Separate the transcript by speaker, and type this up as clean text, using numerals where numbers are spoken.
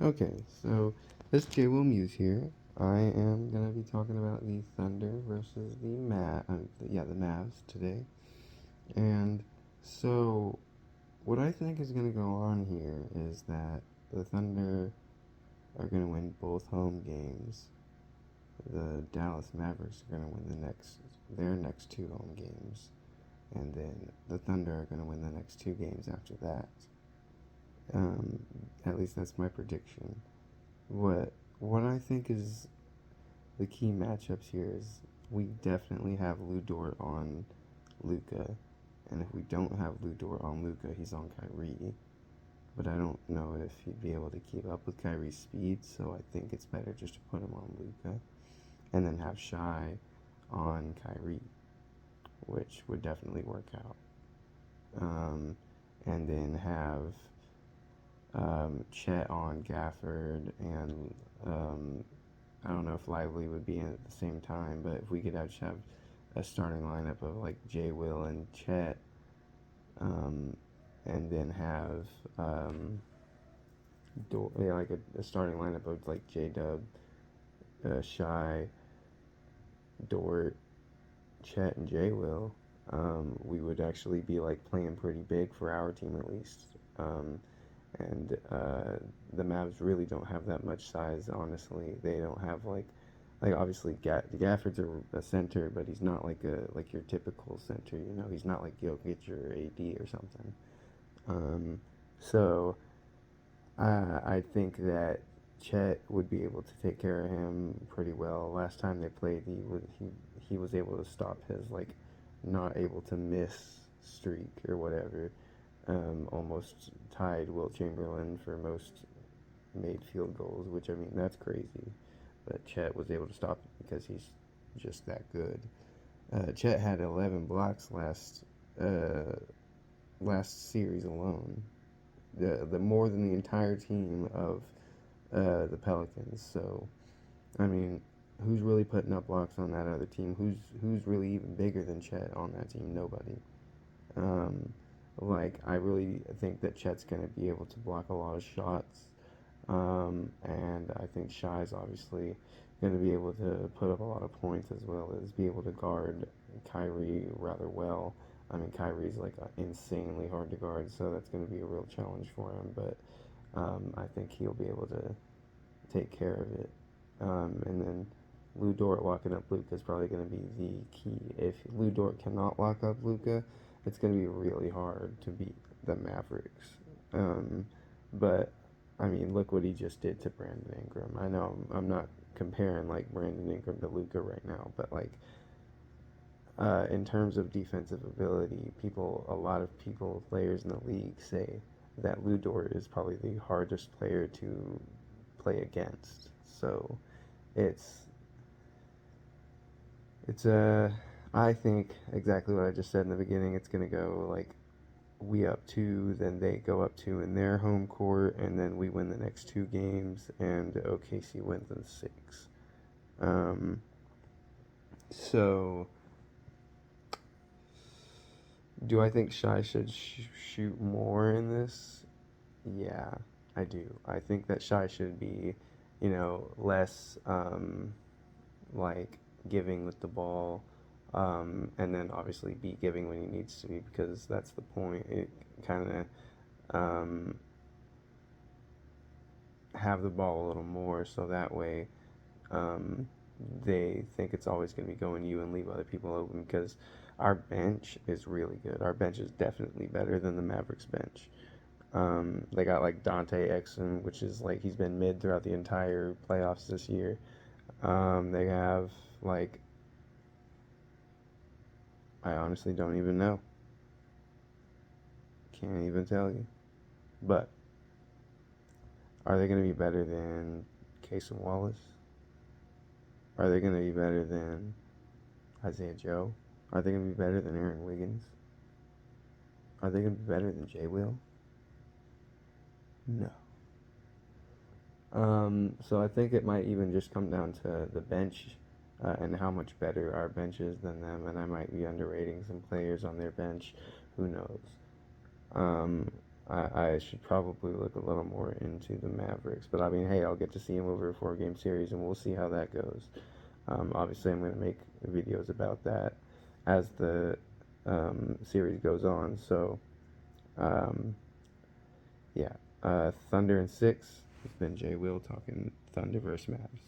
Speaker 1: Okay, so this J. Will Muse here. I am gonna be talking about the Thunder versus the Mavs today. And so, what I think is gonna go on here is that the Thunder are gonna win both home games. The Dallas Mavericks are gonna win their next two home games, and then the Thunder are gonna win the next two games after that. Um, at least that's my prediction. What I think is the key matchups here is we definitely have Lou Dort on Luca, and if we don't have Lou Dort on Luca, he's on Kyrie. But I don't know if he'd be able to keep up with Kyrie's speed, so I think it's better just to put him on Luca, and then have Shy on Kyrie, which would definitely work out. Um, and then have Chet on Gafford, and I don't know if Lively would be in at the same time, but if we could have a starting lineup of like Jay Will and Chet, um, and then have like a starting lineup of like J Dub, Shy, Dort, Chet, and Jay Will, we would actually be like playing pretty big for our team at least. And the Mavs really don't have that much size. Honestly, they don't have like obviously Gafford's a center, but he's not like your typical center. You know, he's not like Jokic or AD or something. Um, so I think that Chet would be able to take care of him pretty well. Last time they played, he was able to stop his like not able to miss streak or whatever. Almost tied Wilt Chamberlain for most made field goals, which I mean that's crazy. But Chet was able to stop it because he's just that good. Chet had 11 blocks uh, last series alone, the more than the entire team of the Pelicans. So I mean, who's really putting up blocks on that other team? Who's really even bigger than Chet on that team? Nobody. Um, like I really think that Chet's gonna be able to block a lot of shots, and I think Shy's obviously gonna be able to put up a lot of points as well as be able to guard Kyrie rather well. I mean, Kyrie's like insanely hard to guard, so that's going to be a real challenge for him. But I think he'll be able to take care of it. And then Lou Dort locking up Luca is probably going to be the key. If Lou Dort cannot lock up Luca, it's going to be really hard to beat the Mavericks. Um, but I mean, look what he just did to Brandon Ingram. I know I'm not comparing like Brandon Ingram to Luca right now, but like in terms of defensive ability, a lot of players in the league say that Lou Dort is probably the hardest player to play against. So it's it's I think exactly what I just said in the beginning. It's gonna go like we up two, then they go up two in their home court, and then we win the next two games, and OKC wins in six. Um, so do I think Shy should shoot more in this? Yeah, I do. I think that Shy should be, less like giving with the ball, and then obviously be giving when he needs to be because that's the point. It kind of have the ball a little more so that way um, they think it's always going to be going you and leave other people open because our bench is really good. Our bench is definitely better than the Mavericks bench. They got like Dante Exum, which is like he's been mid throughout the entire playoffs this year. They have like I honestly don't even know. Can't even tell you. But are they going to be better than Casey Wallace? Are they going to be better than Isaiah Joe? Are they going to be better than Aaron Wiggins? Are they going to be better than Jay Will? No. So I think it might even just come down to the bench and how much better our bench is than them, and I might be underrating some players on their bench. Who knows? Um, I should probably look a little more into the Mavericks. But I mean, hey, I'll get to see him over a 4 game series, and we'll see how that goes. Obviously, I'm going to make videos about that as the series goes on. So, um, yeah. Thunder and 6. It's been Jay Will talking Thunder versus Mavs.